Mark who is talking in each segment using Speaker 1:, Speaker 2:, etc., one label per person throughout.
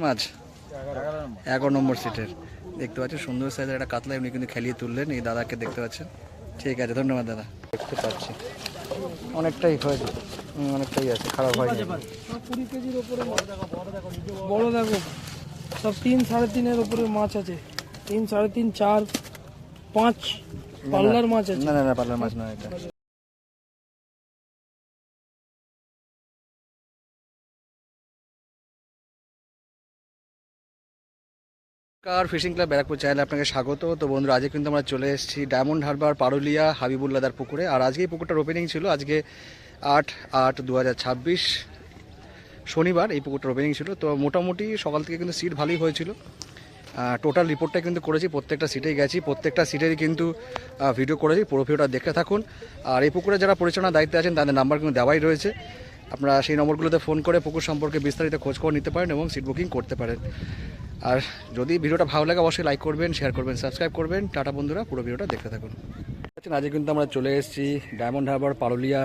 Speaker 1: মাছ 11 নম্বর সিটের দেখতে পাচ্ছেন সুন্দর সাইজের একটা কাতলা এমনি কিন্তু খেলিয়ে তুললেন এই দাদাকে দেখতে পাচ্ছেন। ঠিক আছে, ধন্যবাদ দাদা। দেখতে পাচ্ছি অনেকটাই হয়েছে, অনেকটাই আছে, খারাপ হয়নি।
Speaker 2: 20 কেজির উপরে বড় দেখো, সব 3 3.5 উপরে মাছ আছে। 3 3.5 4 5 পাল্লার মাছ আছে।
Speaker 1: না না না, পাল্লার মাছ নয় এটা। কার ফিশিং ক্লাব ব্যারাকপুর চ্যানেলে আপনাকে স্বাগত। তো বন্ধুরা, আজকে কিন্তু আমরা চলে এসেছি ডায়মন্ড হারবার পারুলিয়া হাবিবুল্লাদার পুকুরে। আর আজকে এই পুকুরটার ওপেনিং ছিল, আজকে 8/8/2026 শনিবার এই পুকুরটার ওপেনিং ছিল। তো মোটামুটি সকাল থেকে কিন্তু সিট ভালোই হয়েছিল। টোটাল রিপোর্টটা কিন্তু করেছি, প্রত্যেকটা সিটেই গেছি, প্রত্যেকটা সিটেরই কিন্তু ভিডিও করেছি, পুরো ভিডিওটা দেখে থাকুন। আর এই পুকুরে যারা পরিচালনার দায়িত্বে আছেন তাদের নাম্বার কিন্তু দেওয়াই রয়েছে, আপনারা সেই নম্বরগুলোতে ফোন করে পুকুর সম্পর্কে বিস্তারিত খোঁজখবর নিতে পারেন এবং সিট বুকিং করতে পারেন। আর যদি ভিডিওটা ভালো লাগে অবশ্যই লাইক করবেন, শেয়ার করবেন, সাবস্ক্রাইব করবেন। টাটা বন্ধুরা, পুরো ভিডিওটা দেখতে থাকুন। আজকে কিন্তু আমরা চলে এসেছি ডায়মন্ড হারবার পারুলিয়া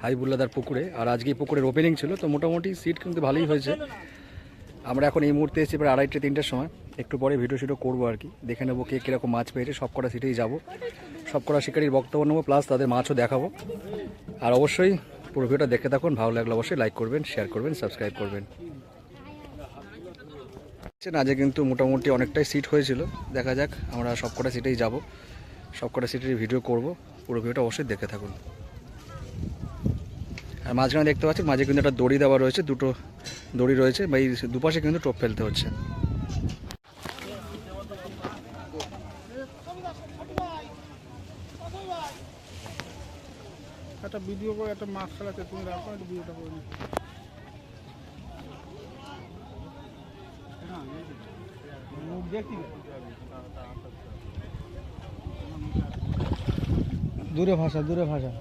Speaker 1: হাবিবুল্লাদার পুকুরে। আর আজকে এই পুকুরের ওপেনিং ছিল, তো মোটামুটি সিট কিন্তু ভালোই হয়েছে। আমরা এখন এই মুহূর্তে এসেছি প্রায় 2:30-3টার সময়। একটু পরে ভিডিও করবো আর কি, দেখে নেবো কে কীরকম মাছ পেয়েছে। সব কটা সিটেই যাবো, সব কটা শিকারির বক্তব্য নেবো, প্লাস তাদের মাছও দেখাবো। আর অবশ্যই পুরো ভিডিওটা দেখে থাকুন, ভালো লাগলে অবশ্যই লাইক করবেন, শেয়ার করবেন, সাবস্ক্রাইব করবেন। আজকে কিন্তু মোটামুটি অনেকটাই সিট হয়েছিল, দেখা যাক। আমরা সব কটা সিটেই যাবো, সব কটা সিটের ভিডিও করব, পুরো ভিডিওটা অবশ্যই দেখে থাকুন। আর মাঝখানে দেখতে পাচ্ছি মাঝে কিন্তু একটা দড়ি দেওয়া রয়েছে, দুটো দড়ি রয়েছে, বা এই দুপাশে কিন্তু টোপ ফেলতে হচ্ছে।
Speaker 2: একটা ভিডিও করে একটা মাছ খেলাতে তুমি রাখো, একটা ভিডিওটা করে নিই। দূরে ভাষা, দূরে ভাষা।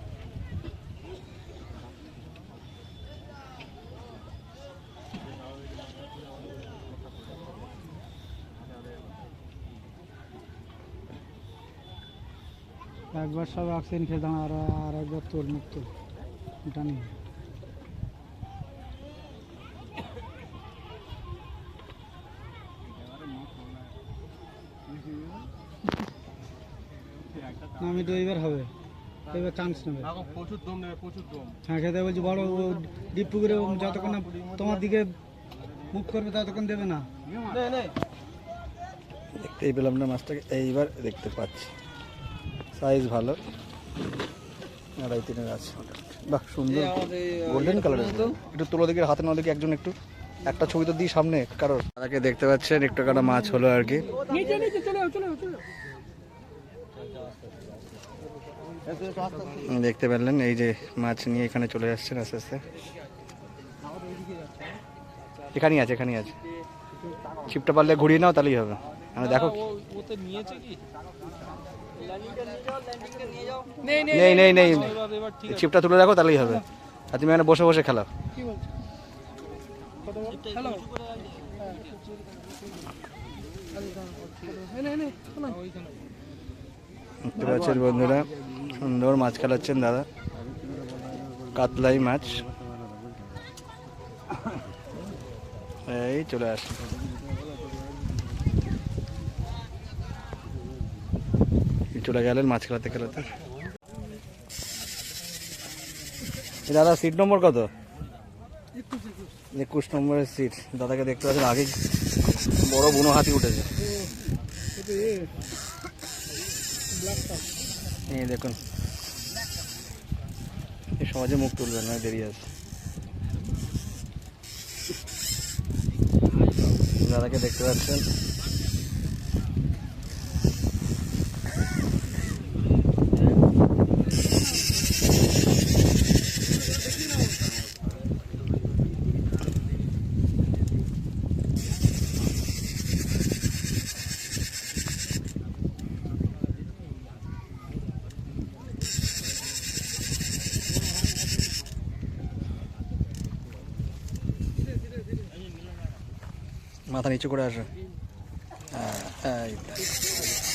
Speaker 2: একবার সব অক্সিজেন খেয়ে দাঁড়া, আর একবার তোর মুক্ত এটা নিয়ে। আমি তো এইবার হবে, এবার চান্স নেবে, প্রচুর দম নেবে, প্রচুর দম। হ্যাঁ, খেতে বলছি বড় ডিপ পুকুরে যতক্ষণ না তোমার দিকে মুখ করবে ততক্ষণ দেবে না।
Speaker 1: দেখতেই পেলাম না মাছটাকে, এইবার দেখতে পাচ্ছি সাইজ ভালো, 2.5-3 আছে। বাহ, সুন্দর গোল্ডেন কালারের। একটু তোলো দিকে, হাতে না দিকে একজন একটু একটা ছবি তো দিই সামনে কারোর। তাকে দেখতে পাচ্ছেন একটু কাটা মাছ হলো আর কি। দেখতে পারলেন এই যে মাছ নিয়ে এখানে চলে আসছেন আস্তে আস্তে। এখানেই আছে, এখানেই আছে, ছিপটা পারলে ঘুরিয়ে নাও তাহলেই হবে। মানে দেখো নেই নেই নেই, ছিপটা তুলে রাখো তাহলেই হবে। আর তুমি এখানে বসে বসে খেলাও। দেখতে পাচ্ছেন বন্ধুরা, সুন্দর মাছ খেলাচ্ছেন দাদা, কাতলাই মাছ। এই চলে আসে চলে গেলেন মাছ খেলাতে খেলাতে। দাদা সিট নম্বর কত? 21 নম্বরের সিট। দাদাকে দেখতে পাচ্ছেন আগে বড় বুনো হাতি উঠেছে, এই দেখুন। সহজে মুখ তুলবেন না, দেরি আছে। দাদাকে দেখতে পাচ্ছেন মাথা নিচু করে আসে।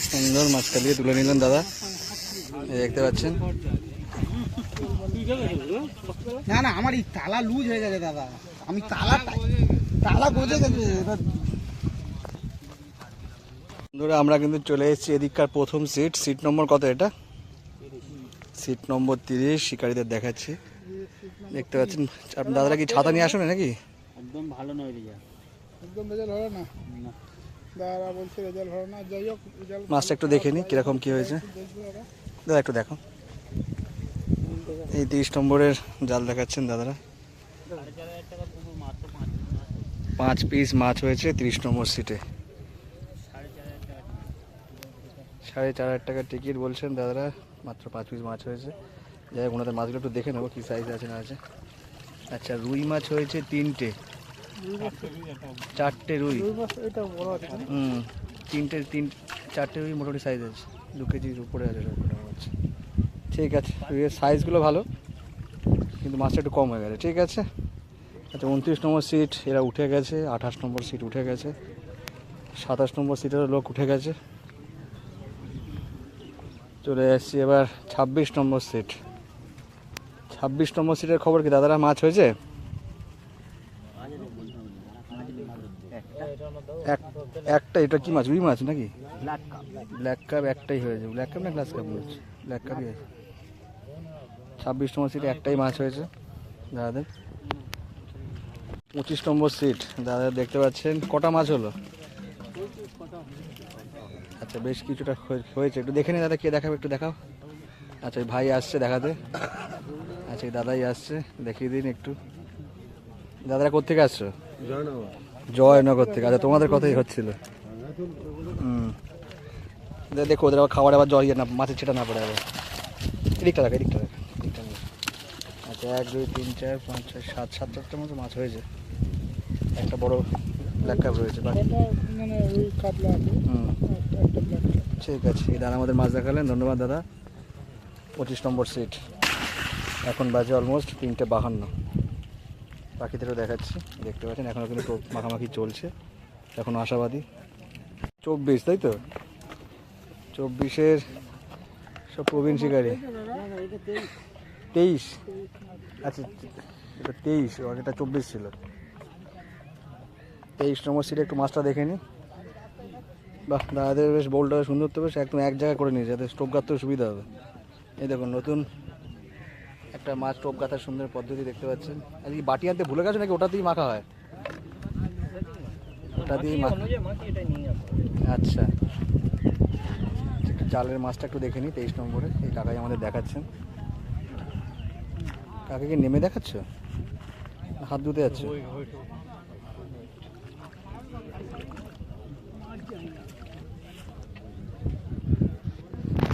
Speaker 1: সুন্দর মাছটা দিয়ে তুলে নিলেন দাদা, দেখতে পাচ্ছেন।
Speaker 2: না না, আমার এই তালা লুজ হয়ে গেছে দাদা, আমি তালা
Speaker 1: বন্ধুরা আমরা কিন্তু চলে এসেছি এদিককার প্রথম সিট নম্বর কত এটা? সিট নম্বর 30 শিকারীদের দেখাচ্ছি। দেখতে পাচ্ছেন আপনি দাদারা কি ছাতা নিয়ে আসুন নাকি?
Speaker 2: একদম ভালো নয় রেজাল্ট, একদম রেজাল্ট ভালো না, দাদা বলছে রেজাল্ট ভালো না। যাই হোক
Speaker 1: মাছটা একটু দেখে নি কিরকম কি হয়েছে দাদা, একটু দেখো। এই 30 নম্বরের জাল দেখাচ্ছেন দাদারা, 5 পিস মাছ হয়েছে 30 নম্বর সিটে। 4,500 টাকার টিকিট বলছেন দাদারা, মাত্র 5 পিস মাছ হয়েছে। যাই হোক ওনাদের মাছগুলো একটু দেখে নেবো কী সাইজ আছে না আছে। আচ্ছা রুই মাছ হয়েছে 3টে, 4টে রুই, 4টে রুই মোটামুটি সাইজ আছে, 2 কেজির উপরে আছে সব কটা মাছ। ঠিক আছে, রুইয়ের সাইজগুলো ভালো কিন্তু মাছটা একটু কম হয়ে গেছে। ঠিক আছে, আচ্ছা 29 নম্বর সিট এরা উঠে গেছে, 28 নম্বর সিট উঠে গেছে, 27 নম্বর সিটেরও লোক উঠে গেছে। চলে যাচ্ছি এবার 26 নম্বর সিট। 26 নম্বর সিটের খবর কি দাদারা? মাছ হয়েছে একটা। এটা কি মাছ? রুই মাছ নাকি? ব্ল্যাক কাপ একটাই হয়েছে। ব্ল্যাক কাপ না গ্লাস কাপ হয়েছে? ব্ল্যাক কাপই আছে। 26 নম্বর সিটে একটাই মাছ হয়েছে দাদাদের। 25 নম্বর সিট দাদা দেখতে পাচ্ছেন কটা মাছ হলো? আচ্ছা বেশ কিছুটা হয়েছে, একটু দেখে নি দাদা, কে দেখাবে একটু দেখাও। আচ্ছা এই ভাই আসছে দেখাতে, আচ্ছা এই দাদাই আসছে, দেখিয়ে দিন একটু। দাদারা কোথেকে আসছো? জয়নগর থেকে। আচ্ছা তোমাদের কথাই হচ্ছিল। দেখো ওদের আবার খাবার আবার জল না, মাছের ছেটা না পড়ে আবার। এদিকটা রাখা, এদিকটা রাখা, এদিকটা রাখা। আচ্ছা 1 2 3 4 5 6 7 7-8টার মতো মাছ হয়েছে। একটা বড় ব্ল্যাক কাপ রয়েছে। ঠিক আছে, এই দাদা আমাদের মাছ দেখালেন, ধন্যবাদ দাদা। 25 নম্বর সিট, এখন বাজে অলমোস্ট 3:52। পাখিদেরও দেখাচ্ছি, দেখতে পাচ্ছেন এখনও কিন্তু টোপ মাখামাখি চলছে, এখনও আশাবাদী। 24 তাই তো? 24-এর সব প্রবীণ শিকারী। 23, আচ্ছা এটা 23, এটা 24 ছিল। 23 নম্বর সিটে একটু মাছটা দেখে নিই। বাহ দাদাদের বেশ বোলটা সুন্দর, তো বেশ একদম এক জায়গায় করে নিয়েছে যাতে স্টোভ গাঁথতেও সুবিধা হবে। এই দেখুন নতুন একটা মাছ টোপ গাঁথার সুন্দর পদ্ধতি দেখতে পাচ্ছেন। আর কি বাটি আনতে ভুলে গেছো নাকি? ওটাতেই মাখা হয়, ওটাতেই মাখা। আচ্ছা জালের মাছটা একটু দেখে নিই 23 নম্বরে। এই কাকাই আমাদের দেখাচ্ছেন। কাকাকে নেমে দেখাচ্ছ, হাত ধুতে যাচ্ছ?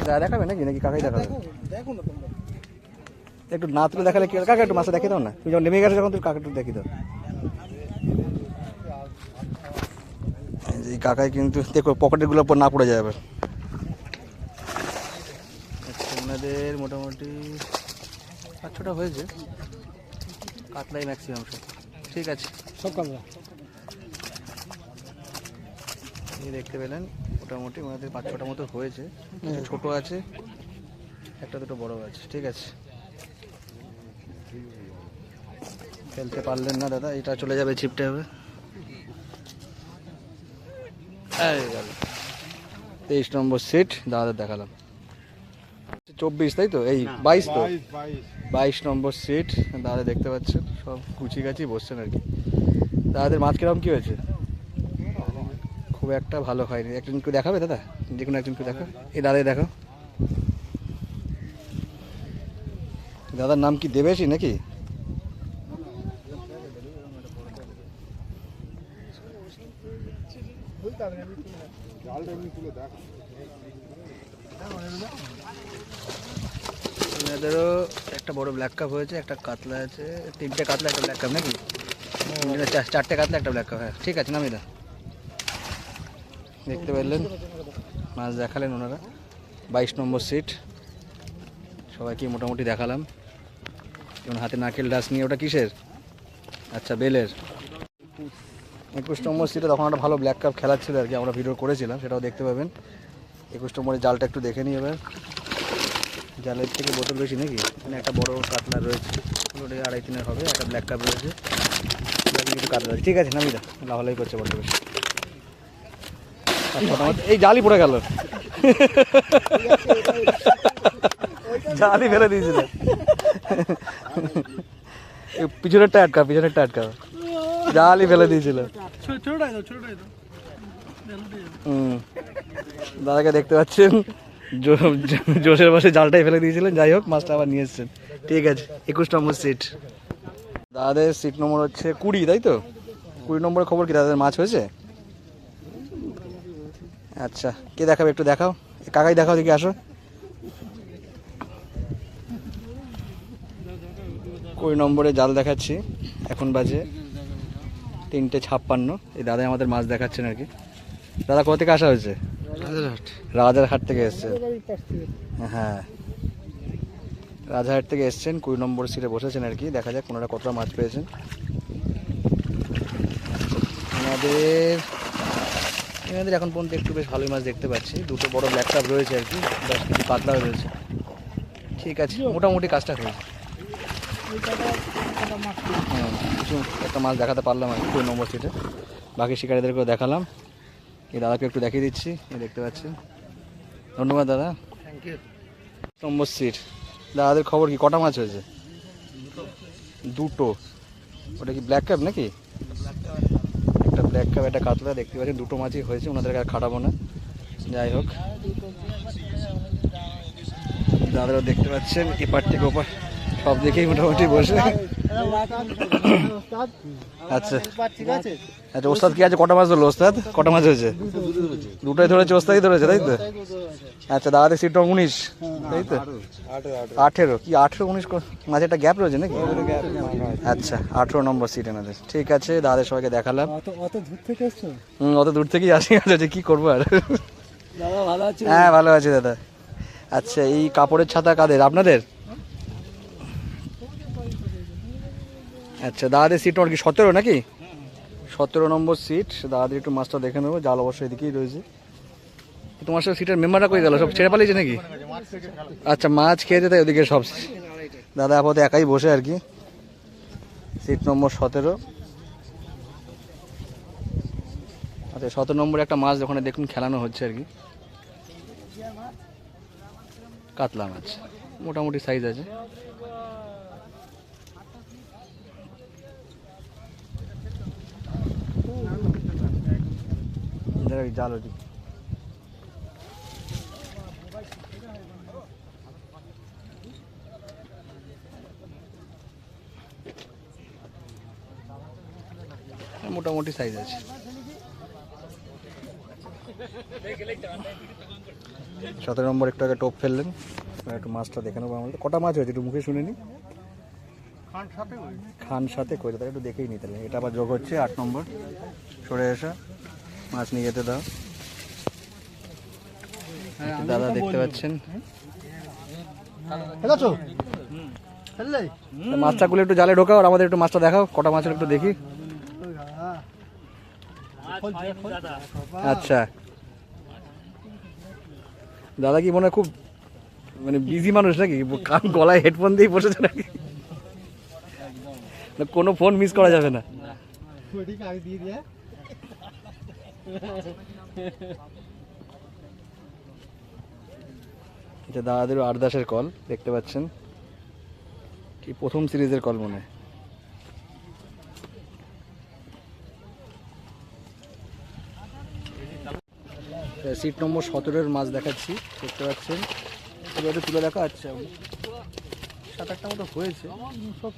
Speaker 1: দাদা দেখাবে নাকি নাকি কাকাই দেখাবে? একটু না তুলে দেখালে কি? কাকা একটু মাছটা দেখিয়ে দাও না, তুমি যখন নেমে গেছো যখন, তুমি কাকা একটু দেখিয়ে দাও। এই কাকাই কিন্তু দেখো পকেটেরগুলো না পড়ে যায় এবার। আচ্ছা ওনাদের মোটামুটি 5-6টা হয়েছে, কাতলাই ম্যাক্সিমাম সব। ঠিক আছে
Speaker 2: সব কাতলা
Speaker 1: এই দেখতে পেলেন, মোটামুটি ওনাদের 5-6টা মতো হয়েছে। ছোট আছে, একটা দুটো বড় আছে। ঠিক আছে, ফেলতে পারলেন না দাদা, এটা চলে যাবে ছিপটে হবে। 23 নম্বর সিট দাদা দেখালাম। 24 তাই তো? এই 22 তো? 22 নম্বর সিট দাদা দেখতে পাচ্ছেন, সব কুচি কাচি বসছেন আর কি। দাদাদের মাছ কিরকম কি হয়েছে? খুব একটা ভালো হয়নি। একজনকে দেখাবে দাদা, যে কোনো একজনকে দেখো। এই দাদাই দেখো, দাদার নাম কি দেবেশই নাকি? এনাদেরও একটা বড় ব্ল্যাক কাপ হয়েছে, একটা কাতলা আছে, 3টে কাতলা একটা ব্ল্যাক কাপ নাকি? 4টে কাতলা একটা ব্ল্যাক কাপ। হ্যাঁ ঠিক আছে নামিদা, দেখতে পেলেন মাছ দেখালেন ওনারা। 22 নম্বর সিট সবাইকে মোটামুটি দেখালাম। যেমন হাতে নারকেল ডাস নিয়ে, ওটা কিসের? আচ্ছা বেলের। 21 নম্বর সিটে তখন একটা ভালো ব্ল্যাক কাপ খেলার ছিল আর কি, আমরা ভিডিও করেছিলাম, সেটাও দেখতে পাবেন। 21 নম্বরের জালটা একটু দেখে নিই এবার। জালের থেকে বোতল বেশি নাকি? মানে একটা বড় কাতলা রয়েছে, ওটা 2.5-3 হবে, একটা ব্ল্যাক কাপ রয়েছে। কিছু কাটা যাচ্ছে, ঠিক আছে নামি দা, লাভালাই করছে বড্ড বেশি। এই জালি পড়ে গেল, জালি ফেলে দিয়েছিল। পিছনেরটা আটকা, জালি ফেলে দিয়েছিল। দাদাকে দেখতে পাচ্ছেন জোশের বসে জালটাই ফেলে দিয়েছিলেন, যাই হোক মাছটা আবার নিয়ে এসছেন। ঠিক আছে, 21 নম্বর সিট। দাদাদের সিট নম্বর হচ্ছে 20, তাই তো? 20 নম্বরের খবর কি দাদাদের মাছ হয়েছে? আচ্ছা, কে দেখাবে একটু দেখাও, কাকাই দেখাও দেখি, আসো। 20 নম্বরে জাল দেখাচ্ছি, এখন বাজে 3:56। এই দাদাই আমাদের মাছ দেখাচ্ছেন আর কি। দাদা কোথা থেকে আসা হয়েছে? রাজারহাট থেকে এসছে। হ্যাঁ, রাজারহাট থেকে এসছেন, 20 নম্বর সিটে বসেছেন আর কি। দেখা যাক ওনারা কতটা মাছ পেয়েছেন। এনাদের এখন পর্যন্ত একটু বেশ ভালোই মাছ দেখতে পাচ্ছি। দুটো বড় ব্ল্যাক কাপ রয়েছে আর কি, 10 কেজি পাতলাও রয়েছে। ঠিক আছে, মোটামুটি কাজটা হয়েছে। কিছু একটা মাছ দেখাতে পারলাম আর কি 2 নম্বর সিটে। বাকি শিকারীদেরকেও দেখালাম। এই দাদাকে একটু দেখিয়ে দিচ্ছি, এই দেখতে পাচ্ছেন। ধন্যবাদ দাদা, থ্যাংক ইউ। নম্বর সিট, দাদাদের খবর কি, কটা মাছ হয়েছে? দুটো। ওটা কি ব্ল্যাক কাপ নাকি? একটা ব্ল্যাক কাপ, একটা কাতলা, দেখতে পাচ্ছেন দুটো মাছই হয়েছে। ওনাদেরকে আর খাটাবো না, যাই হোক। দাদারাও দেখতে পাচ্ছেন এপার থেকে ওপার সব দেখেই মোটামুটি বসে। আচ্ছা আচ্ছা, ওস্তাদ কি আছে, কটা মাছ ধরলো ওস্তাদ? কটা মাছ হয়েছে? দুটোই ধরেছে, ওস্তাদই ধরেছে, তাই তো? আচ্ছা, দাদাদের সিট 19, তাই তো? 18 কি 18 19 মাঝে একটা গ্যাপ রয়েছে নাকি? আচ্ছা, 18 নম্বর সিট এনাদের। ঠিক আছে, দাদাদের সবাইকে দেখালাম। অত দূর থেকেই আসি, আছে কি করবো আর। হ্যাঁ, ভালো আছি দাদা। আচ্ছা, এই কাপড়ের ছাতা কাদের? আপনাদের? আচ্ছা, দাদাদের সিট নম্বর কি 17 নাকি? 17 নম্বর সিট। দাদাদের একটু মাছটা দেখে নেবো, জাল অবশ্যই এদিকেই রয়েছে। তোমার সাথে সিটের মেম্বাররা কই গেল? সব ছেড়ে পালিয়েছে নাকি? আচ্ছা, মাছ খেয়েছে তাই ওদিকে সব। দাদা আপাতত একাই বসে আর কি। Seat number 17। আচ্ছা, 17 নম্বরে একটা মাছ ওখানে দেখুন খেলানো হচ্ছে আর কি, কাতলা মাছ, মোটামুটি সাইজ আছে। জাল ওটি মোটামুটি সাইজ আছে। 17 নম্বর একটু আগে টোপ ফেললেন, একটু মাছটা দেখে নেবো। আমাদের কটা মাছ হয়েছে একটু মুখে শুনে নি। খান সাথে কই, তাহলে একটু দেখেই নি। তাহলে এটা আবার যোগ হচ্ছে 8 নম্বর। সরে এসা, মাছ নিয়ে যেতে দাও। দাদা দেখতে পাচ্ছেন মাছটা গুলো একটু জালে ঢোকাও, আর আমাদের একটু মাছটা দেখাও, কটা মাছের একটু দেখি। আচ্ছা, দাদা কি মনে হয় খুব মানে বিজি মানুষ নাকি? কান গলায় হেডফোন দিয়ে বসেছে নাকি? কোনো ফোন মিস করা যাবে না। এটা দাদাদের 8-10-এর কল দেখতে পাচ্ছেন, কি প্রথম সিরিজের কল মনে হয়। সিট নম্বর 17-এর মাছ দেখাচ্ছি, দেখতে পাচ্ছেন। এবার তুলে দেখা। আচ্ছা, 7-8টা মতো হয়েছে, সব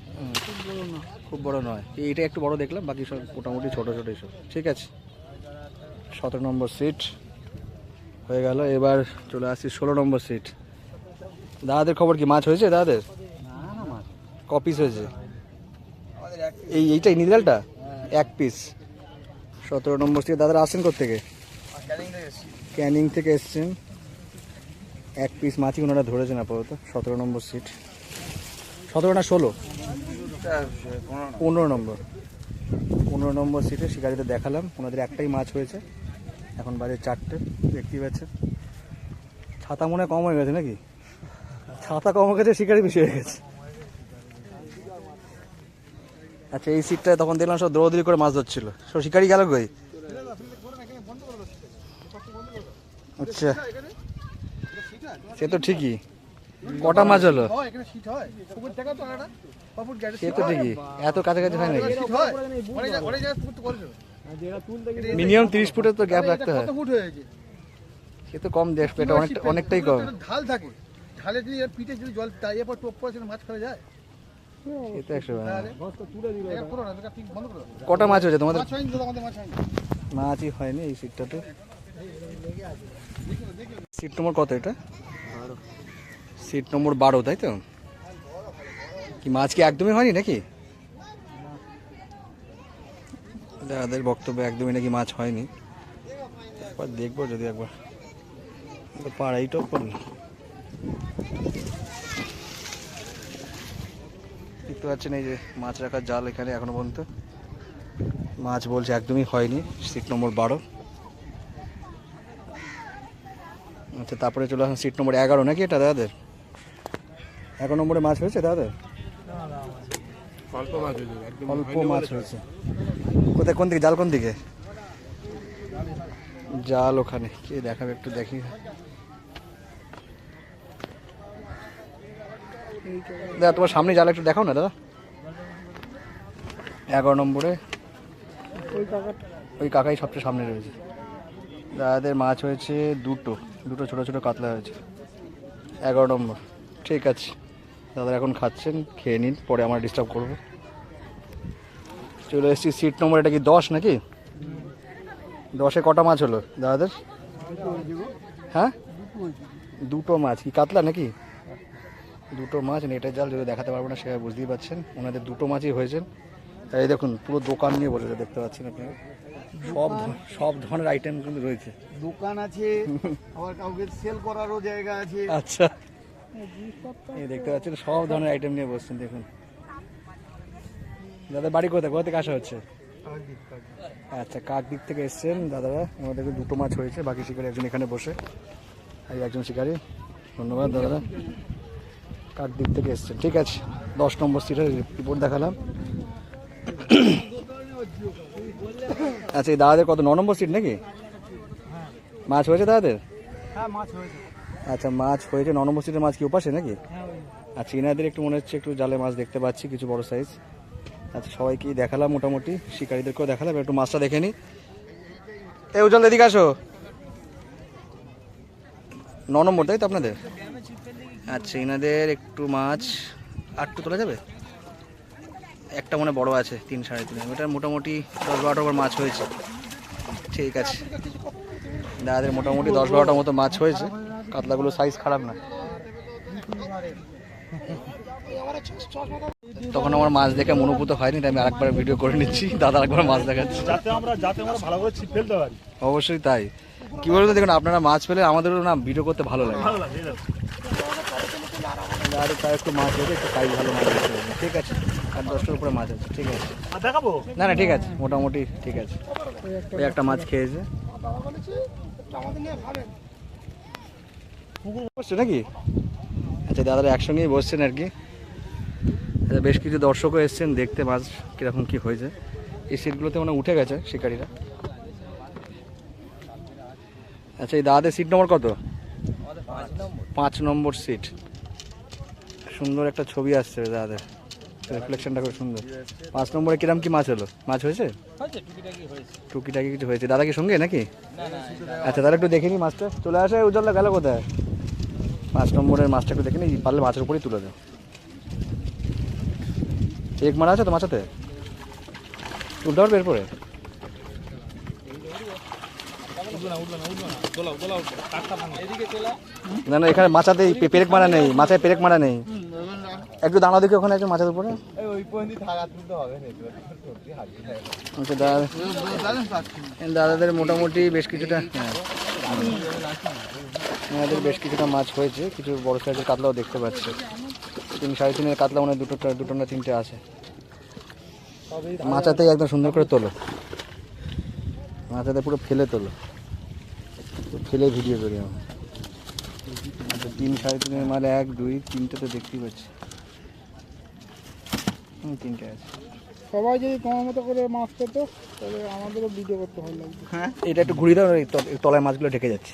Speaker 1: খুব বড় নয়। এইটা একটু বড় দেখলাম, বাকি সব মোটামুটি ছোটো ছোটো এইসব। ঠিক আছে, 17 নম্বর সিট হয়ে গেল। এবার চলে আসছি 16 নম্বর সিট। দাদাদের খবর কি, মাছ হয়েছে দাদাদের? ক পিস হয়েছে? এইটাই নিরালটা 1 পিস। 17 নম্বর সিট। দাদারা আসছেন কোত্থেকে? ক্যানিং থেকে এসছেন। 1 পিস মাছই ওনারা ধরেছেন আপাতত। 17 নম্বর সিট। 17 না 16? 15 নম্বর। 15 নম্বর সিটে শিকারিদের দেখালাম, ওনাদের একটাই মাছ হয়েছে। এখন বাজে 4টে, দেখতেই পাচ্ছেন। ছাতা মনে হয় কম হয়ে গেছে নাকি? ছাতা কম হয়ে গেছে, শিকারি বেশি হয়ে গেছে। আচ্ছা, এই সিটটায় তখন দেখলাম সব দৌড়দৌড়ি করে মাছ ধরছিল, সব শিকারি গেল কই? আচ্ছা, সে তো ঠিকই। কটা মাছ হলো? সে তো ঠিকই, এত কাছাকাছি হয় নাকি? মিনিমাম 30 ফুটের তো গ্যাপ রাখতে হয়। সে তো কম দেশ, এটা অনেকটাই কম।
Speaker 3: ঢাল থাকে, ঢালে যদি এর পিঠে যদি জল তাই এরপর টোপ পড়ে মাছ ফেলা যায়।
Speaker 1: সে তো 100
Speaker 3: এটা করো না, এটা ঠিক বন্ধ করো।
Speaker 1: কটা মাছ হয়েছে তোমাদের?
Speaker 3: মাছ হয়নি তো, আমাদের মাছ হয়নি।
Speaker 1: মাছই হয়নি এই সিটটাতে। সিট নম্বর কত এটা? সিট নম্বর 12, তাই তো? কি মাছ কি একদমই হয়নি নাকি? দাদাদের বক্তব্য একদমই নাকি মাছ হয়নি। একবার দেখবো যদি একবার, পাড়াই টপ করলো। দেখতে পাচ্ছেন এই যে মাছ রাখার জাল, এখানে এখনো পর্যন্ত মাছ বলছে একদমই হয়নি। Seat number 12। আচ্ছা, তারপরে চলে আসুন সিট নম্বর 11 নাকি এটা দাদাদের? 11 নম্বরে মাছ হয়েছে দাদাদের? অল্প মাছ হয়েছে। কোথায়, কোন দিকে জাল, কোন দিকে জাল? ওখানে কে দেখাবে, একটু দেখি। দাদা তোমার সামনে জাল একটু দেখাও না দাদা। 11 নম্বরে ওই কাকাই সবচেয়ে সামনে রয়েছে। দাদাদের মাছ হয়েছে দুটো ছোট ছোট কাতলা হয়েছে। 11 নম্বর। ঠিক আছে, দাদা এখন খাচ্ছেন, খেয়ে নিন, পরে আমরা ডিস্টার্ব করবো। চলে এসেছি সিট নম্বর, এটা কি 10 নাকি? 10-এ কটা মাছ হলো দাদাদের? হ্যাঁ, দুটো মাছ। কি কাতলা নাকি? দুটো মাছ। নেটের জাল যদি দেখাতে পারবো না, সেভাবে বুঝতেই পারছেন। ওনাদের দুটো মাছই হয়েছে। এই দেখুন পুরো দোকান নিয়ে বসে দেখতে পাচ্ছেন আপনারা, সব ধরনের আইটেম কিন্তু রয়েছে।
Speaker 3: দোকান আছে, আবার কাউকে সেল করারও জায়গা আছে।
Speaker 1: আচ্ছা, এই দেখতে পাচ্ছেন সব ধরনের আইটেম নিয়ে বসছেন। দেখুন দাদা বাড়ি কোথায়, কোথা থেকে আসা হচ্ছে? আচ্ছা, কাকদ্বীপ থেকে এসছেন দাদারা। আমাদেরকে দুটো মাছ হয়েছে, বাকি শিকারি একজন এখানে বসে, আর একজন শিকারি। ধন্যবাদ দাদারা, কাকদ্বীপ থেকে এসছেন। ঠিক আছে, 10 নম্বর সিটের রিপোর্ট দেখালাম। আচ্ছা, এই দাদাদের কত, 9 নম্বর সিট নাকি? মাছ হয়েছে দাদাদের?
Speaker 2: হ্যাঁ, মাছ হয়েছে।
Speaker 1: আচ্ছা, মাছ হয়েছে। 9 নম্বর সিটের মাছ কি ওপাশে নাকি?
Speaker 2: হ্যাঁ,
Speaker 1: আচ্ছা, এনাদের একটু মনে হচ্ছে একটু জালে মাছ দেখতে পাচ্ছি, কিছু বড় সাইজ। আচ্ছা, সবাইকেই দেখালাম মোটামুটি, শিকারীদেরকেও দেখালাম। একটু মাছটা দেখে নি। এই উজ্জ্বল এদিকে আসো। 9 নম্বর তাই তো আপনাদের? আচ্ছা, এনাদের একটু মাছ আটটু তোলা যাবে। একটা মনে বড় আছে, 3-3.5 মিটার। মোটামুটি 10-12টা মাছ হয়েছে। ঠিক আছে, দাদাদের মোটামুটি 10-12টার মতো মাছ হয়েছে। কাতলাগুলো সাইজ খারাপ না। তখন আমার মাছ দেখে মনোভূত হয়নি, তাই আমি আরেকবার ভিডিও করে নিচ্ছি। দাদা আরেকবার মাছ দেখাচ্ছি,
Speaker 4: যাতে আমরা ভালো করে ছিপ ফেলতে পারি।
Speaker 1: অবশ্যই তাই। কি বলবো, দেখুন আপনারা মাছ পেলে আমাদেরও না ভিডিও করতে ভালো লাগে। আর তার একটু মাছ হয়েছে, একটু সাইজ ভালো মাছ হয়েছে। ঠিক আছে, আর 10টার উপরে মাছ আছে। ঠিক আছে,
Speaker 4: দেখাবো
Speaker 1: না না ঠিক আছে, মোটামুটি ঠিক আছে। ওই একটা মাছ খেয়েছে বসছে নাকি? আচ্ছা, দাদারা একসঙ্গেই বসছেন আর কি। আচ্ছা, বেশ কিছু দর্শকও এসছেন দেখতে মাছ কীরকম কী হয়েছে। এই সিটগুলোতে মানে উঠে গেছে শিকারীরা। আচ্ছা, এই দাদাদের সিট নম্বর কত? 5 নম্বর সিট। সুন্দর একটা ছবি আসছে দাদাদের, রিফ্লেকশনটা খুব সুন্দর। 5 নম্বরে কিরম কি মাছ হলো? মাছ হয়েছে টুকিটাকি কিছু হয়েছে। দাদা কি সঙ্গে নাকি? আচ্ছা, তাহলে একটু দেখে নি মাছটা। চলে আসে উজ্জ্বলটা গেল কোথায়? 5 নম্বরের মাছটা একটু দেখে নি, পারলে মাছের উপরেই তুলে দেয়। এক মারা আছে তো মাছাতে, তুলতে পারবে এরপরে? না না, এখানে মাছাতে পেরেক মারা নেই, মাথায় পেরেক মারা নেই। একটু দাঁড়া দেখি ওখানে, একটু মাছের উপরে। আচ্ছা, দাদাদের মোটামুটি বেশ কিছুটা, আমাদের বেশ কিছুটা মাছ হয়েছে। কিছু বড় সাইজের কাতলাও দেখতে পাচ্ছি। 3-3.5 কাতলা মানে দুটো না 3টে আছে। মাচাতেই একদম সুন্দর করে তোলো, মাচাতে পুরো ফেলে তোলো, ফেলে ভিডিও করি আমরা। আচ্ছা, 3-3.5 মাল 1, 2, 3টে তো দেখতেই পাচ্ছি। 3টে আছে।
Speaker 2: সবাই যদি তোমার মতো করে মাছ পেতো তাহলে আমাদেরও ভিডিও করতে ভালো লাগবে।
Speaker 1: হ্যাঁ, এটা একটু ঘুরিয়ে দাও, এই তলায় মাছগুলো ঢেকে যাচ্ছে।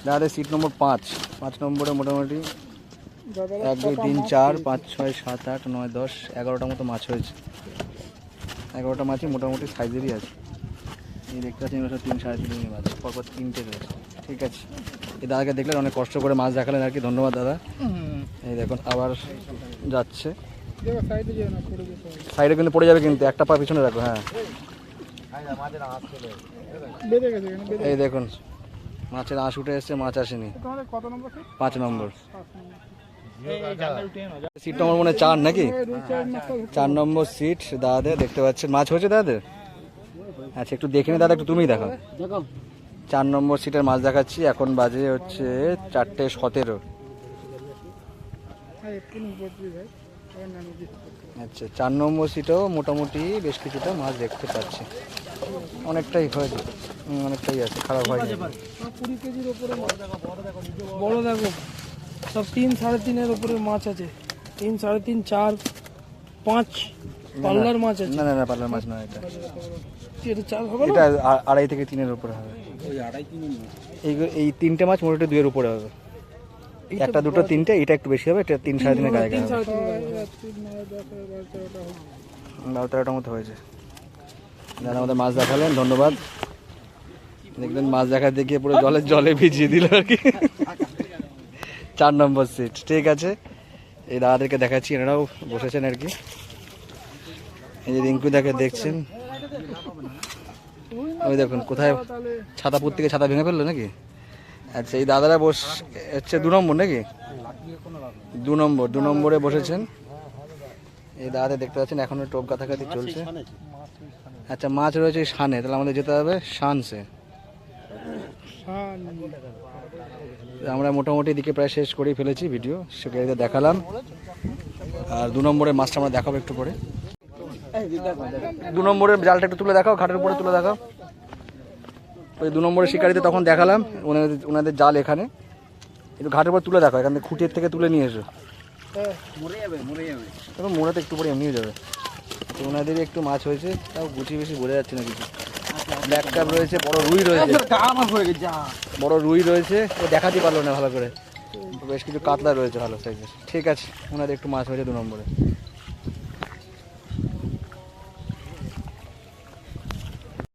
Speaker 1: দাদা সিট নম্বর 5 নম্বরে মোটামুটি 1 2 3 4 5 6 7 8 9 10 11টা মতো মাছ হয়েছে। 11টা মাছই মোটামুটি সাইজেরই আছে। এই দেখতে পাচ্ছেন এবার 3 3.5 কেজি মাছ, পরপর 3টে রয়েছে। ঠিক আছে, এই দাদাকে দেখলেন, অনেক কষ্ট করে মাছ দেখালেন আর কি, ধন্যবাদ দাদা। এই দেখুন আবার যাচ্ছে, সাইডে কিন্তু পড়ে যাবে, কিন্তু একটা পা পিছনে রাখো। হ্যাঁ, এই দেখুন মাছের আঁশ উঠে এসছে, মাছ আসেনি। 5 নম্বর সিট নম্বর মনে হয় 4 নাকি? 4 নম্বর সিট দাদাদের দেখতে পাচ্ছেন, মাছ হয়েছে দাদাদের। আচ্ছা একটু দেখে নি দাদা, একটু তুমিই দেখাও। 4 নম্বর সিটের মাছ দেখাচ্ছি, এখন বাজে হচ্ছে 4:17। আচ্ছা 4 নম্বর সিটেও মোটামুটি বেশ কিছুটা মাছ দেখতে পাচ্ছি, অনেকটাই হয়েছে, অনেকটাই আছে, খারাপ হয়নি।
Speaker 2: 20 কেজির উপরে বড় দেখো, সব 3 3.5 উপরে মাছ আছে। 3 3.5 4 5 পাল্লার মাছ আছে।
Speaker 1: না না না, পাল্লার মাছ নয় এটা,
Speaker 2: এটা 4 হবে না,
Speaker 1: এটা 2.5 থেকে 3-এর উপরে হবে। এই 3টে মাছ মোটামুটি 2-এর উপরে হবে, একটা দুটো 3টে, এটা একটু বেশি হবে, এটা 3 3.5 গায়ে গায়ে হবে। 12-13টা মতো হয়েছে। যারা আমাদের মাছ দেখালেন ধন্যবাদ। দেখবেন মাছ দেখা দেখিয়ে পুরো জলে ভিজিয়ে দিল আর কি। 4 নম্বর সিট। ঠিক আছে, এই দাদাদেরকে দেখাচ্ছি, এনারাও বসেছেন আর কি। এই যে রিঙ্কু দাকে দেখছেন, ওই দেখুন কোথায় ছাতাপুর থেকে ছাতা ভেঙে ফেললো নাকি। আচ্ছা এই দাদারা হচ্ছে 2 নম্বর নাকি, 2 নম্বরে বসেছেন। এই দাদাদের দেখতে পাচ্ছেন এখনো টোপ কাছাকাছি চলছে। আচ্ছা মাছ রয়েছে শানে, তাহলে আমাদের যেতে হবে শানসে। আমরা মোটামুটি দিকে প্রায় শেষ করেই ফেলেছি ভিডিও, সেটা দেখালাম। আর 2 নম্বরের মাছটা আমরা দেখাবো একটু পরে। 2 নম্বরের জালটা একটু তুলে দেখাও, ঘাটের উপরে তুলে দেখাও। ওই 2 নম্বরের শিকারিতে তখন দেখালাম, ওনাদের জাল এখানে, একটু ঘাটের উপর তুলে দেখো, এখান থেকে খুঁটির থেকে তুলে নিয়ে এসো। তবে মোড়াতে একটু পরে এমনিও যাবে। তো ওনাদেরই একটু মাছ হয়েছে, তাও গুছিয়ে বেশি বোঝা যাচ্ছে না কিছু। ব্ল্যাক কাপ রয়েছে, বড় রুই রয়েছে, বড় রুই রয়েছে, ও দেখাতে পারলো না ভালো করে। বেশ কিছু কাতলা রয়েছে ভালো সাইজের। ঠিক আছে, ওনাদের একটু মাছ হয়েছে 2 নম্বরে।